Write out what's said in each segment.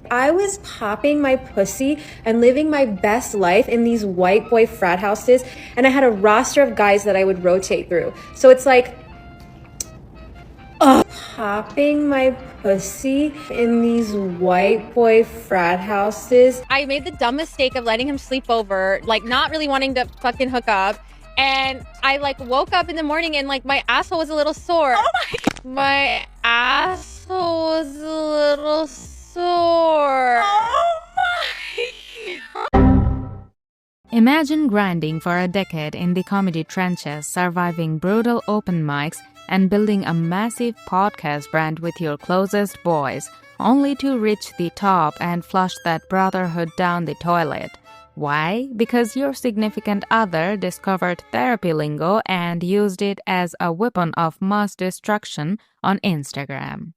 I was popping my pussy and living my best life in these white boy frat houses, and I had a roster of guys that I would rotate through. So it's like, popping my pussy in these white boy frat houses. I made the dumb mistake of letting him sleep over, like not really wanting to fucking hook up. And I like woke up in the morning and like my asshole was a little sore. Oh my asshole was a little sore. Oh Imagine grinding for a decade in the comedy trenches, surviving brutal open mics, and building a massive podcast brand with your closest boys, only to reach the top and flush that brotherhood down the toilet. Why? Because your significant other discovered therapy lingo and used it as a weapon of mass destruction on Instagram.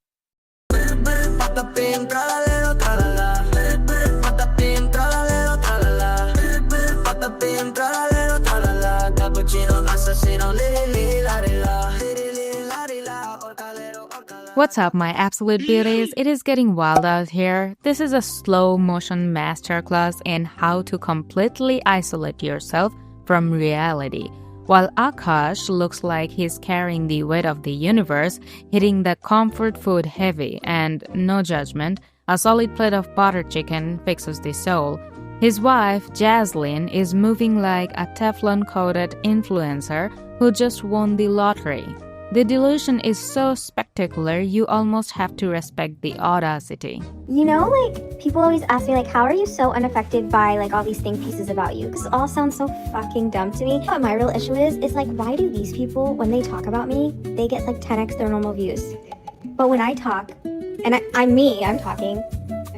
What's up, my absolute beauties? It is getting wild out here. This is a slow motion masterclass in how to completely isolate yourself from reality. While Akash looks like he's carrying the weight of the universe, hitting the comfort food heavy, and no judgment, a solid plate of butter chicken fixes the soul. His wife, Jasleen, is moving like a Teflon-coated influencer who just won the lottery. The delusion is so spectacular, you almost have to respect the audacity. You know, like, people always ask me, like, how are you so unaffected by, like, all these think pieces about you? Because it all sounds so fucking dumb to me. What my real issue is like, why do these people, when they talk about me, they get, like, 10x their normal views? But when I talk, and I'm talking,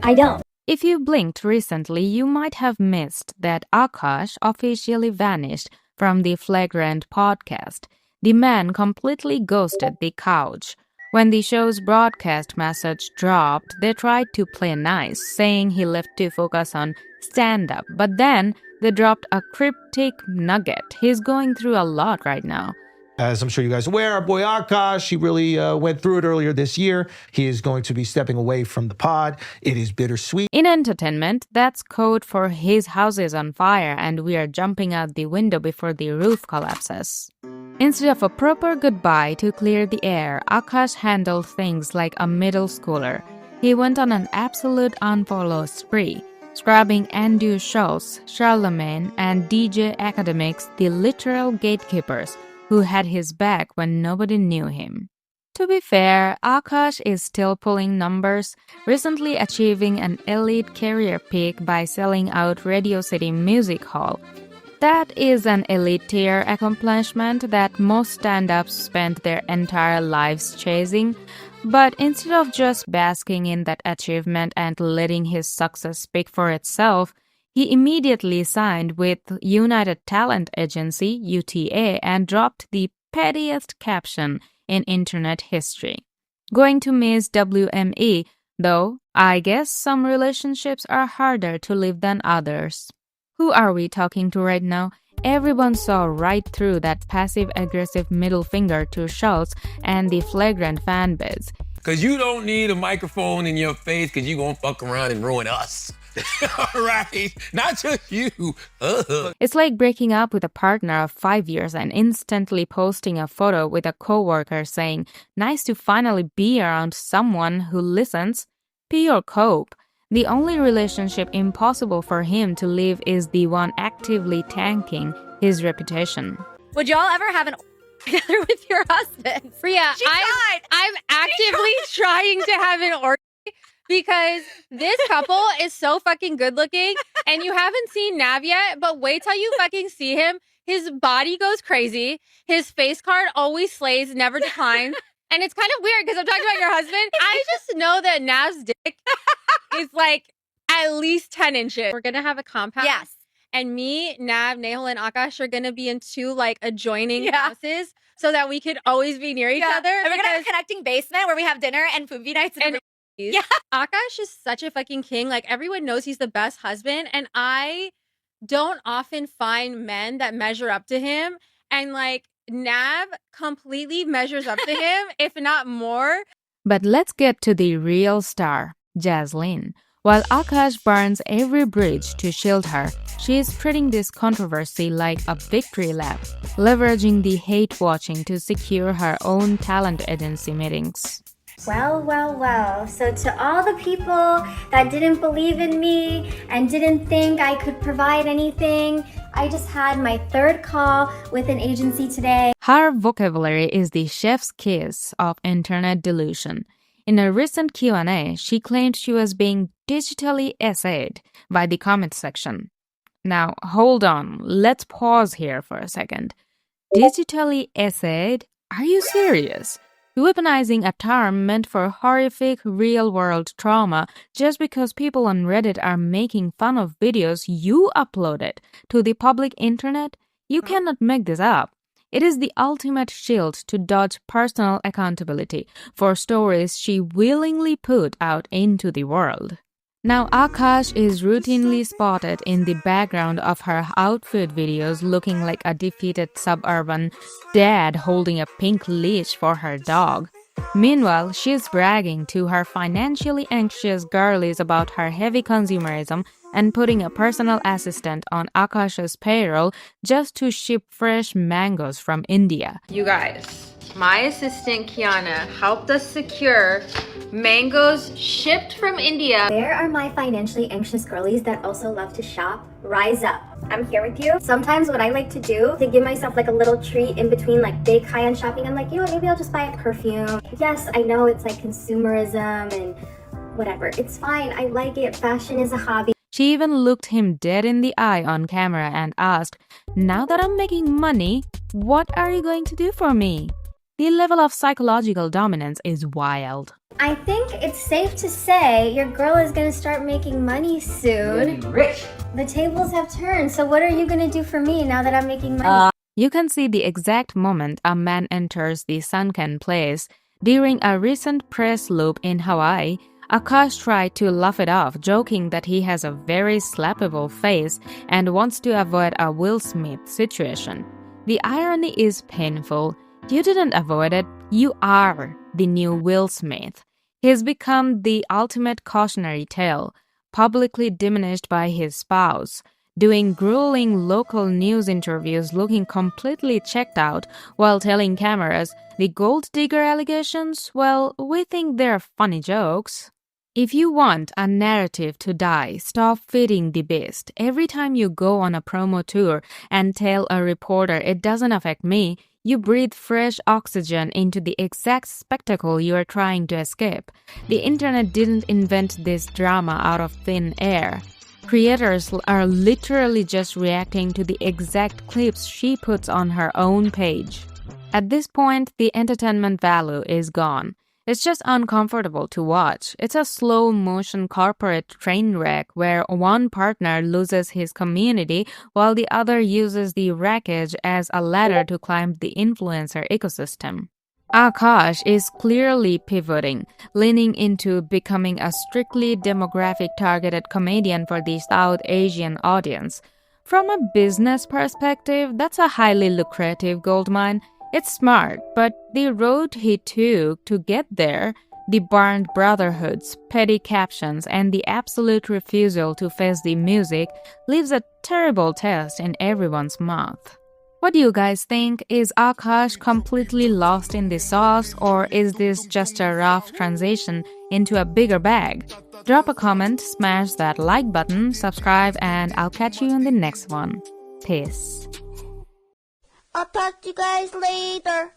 I don't. If you blinked recently, you might have missed that Akash officially vanished from the Flagrant podcast. The man completely ghosted the couch. When the show's broadcast message dropped, they tried to play nice, saying he left to focus on stand-up. But then they dropped a cryptic nugget. He's going through a lot right now. As I'm sure you guys are aware, our boy Akash, he really went through it earlier this year. He is going to be stepping away from the pod. It is bittersweet. In entertainment, that's code for his house is on fire and we are jumping out the window before the roof collapses. Instead of a proper goodbye to clear the air, Akash handled things like a middle schooler. He went on an absolute unfollow spree, scrubbing Andrew Schulz, Charlamagne, and DJ Akademiks, the literal gatekeepers, who had his back when nobody knew him. To be fair, Akash is still pulling numbers, recently achieving an elite career peak by selling out Radio City Music Hall. That is an elite tier accomplishment that most stand-ups spend their entire lives chasing. But instead of just basking in that achievement and letting his success speak for itself, he immediately signed with United Talent Agency, UTA, and dropped the pettiest caption in internet history. Going to miss WME, though I guess some relationships are harder to live than others. Who are we talking to right now? Everyone saw right through that passive-aggressive middle finger to Schulz and the Flagrant fanbase. Because you don't need a microphone in your face because you're going to fuck around and ruin us. All right? Not just you. It's like breaking up with a partner of 5 years and instantly posting a photo with a coworker saying, "Nice to finally be around someone who listens." Pee or cope. The only relationship impossible for him to live is the one actively tanking his reputation. Would y'all ever have an together with your husband? Priya, She tried. I'm actively trying to have an orgy because this couple is so fucking good looking and you haven't seen Nav yet, but wait till you fucking see him. His body goes crazy. His face card always slays, never declines. And it's kind of weird because I'm talking about your husband. I just know that Nav's dick is like at least 10 inches. We're going to have a compound. Yes. And me, Nav, Nehal, and Akash are going to be in two like adjoining houses so that we could always be near each other. And we're going to have a connecting basement where we have dinner and movie nights. And Akash is such a fucking king. Like everyone knows he's the best husband. And I don't often find men that measure up to him. And like Nav completely measures up to him, if not more. But let's get to the real star, Jasleen. While Akash burns every bridge to shield her, she is treating this controversy like a victory lap, leveraging the hate-watching to secure her own talent agency meetings. Well. So to all the people that didn't believe in me and didn't think I could provide anything, I just had my third call with an agency today. Her vocabulary is the chef's kiss of internet delusion. In a recent Q&A, she claimed she was being digitally essayed by the comment section. Now, hold on. Let's pause here for a second. Digitally essayed? Are you serious? Weaponizing a term meant for horrific real-world trauma just because people on Reddit are making fun of videos you uploaded to the public internet? You cannot make this up. It is the ultimate shield to dodge personal accountability for stories she willingly put out into the world. Now, Akash is routinely spotted in the background of her outfit videos looking like a defeated suburban dad holding a pink leash for her dog. Meanwhile, she's bragging to her financially anxious girlies about her heavy consumerism and putting a personal assistant on Akash's payroll just to ship fresh mangoes from India. You guys, my assistant Kiana helped us secure mangoes shipped from India. There are my financially anxious girlies that also love to shop. Rise up. I'm here with you. Sometimes what I like to do to give myself like a little treat in between like big high-end shopping, I'm like, you know what, maybe I'll just buy a perfume. Yes, I know it's like consumerism and whatever. It's fine. I like it. Fashion is a hobby. She even looked him dead in the eye on camera and asked, "Now that I'm making money, what are you going to do for me?" The level of psychological dominance is wild. I think it's safe to say your girl is gonna start making money soon. Rich. The tables have turned, so what are you gonna do for me now that I'm making money? You can see the exact moment a man enters the Sunken Place. During a recent press loop in Hawaii, Akash tried to laugh it off, joking that he has a very slappable face and wants to avoid a Will Smith situation. The irony is painful. You didn't avoid it, you are the new Will Smith. He's become the ultimate cautionary tale, publicly diminished by his spouse, doing grueling local news interviews looking completely checked out while telling cameras the gold digger allegations, well, we think they're funny jokes. If you want a narrative to die, stop feeding the beast. Every time you go on a promo tour and tell a reporter it doesn't affect me, you breathe fresh oxygen into the exact spectacle you are trying to escape. The internet didn't invent this drama out of thin air. Creators are literally just reacting to the exact clips she puts on her own page. At this point, the entertainment value is gone. It's just uncomfortable to watch. It's a slow-motion corporate train wreck where one partner loses his community while the other uses the wreckage as a ladder to climb the influencer ecosystem. Akash is clearly pivoting, leaning into becoming a strictly demographic-targeted comedian for the South Asian audience. From a business perspective, that's a highly lucrative goldmine. It's smart, but the road he took to get there, the burned brotherhoods, petty captions, and the absolute refusal to face the music leaves a terrible taste in everyone's mouth. What do you guys think? Is Akash completely lost in the sauce, or is this just a rough transition into a bigger bag? Drop a comment, smash that like button, subscribe, and I'll catch you in the next one. Peace. I'll talk to you guys later.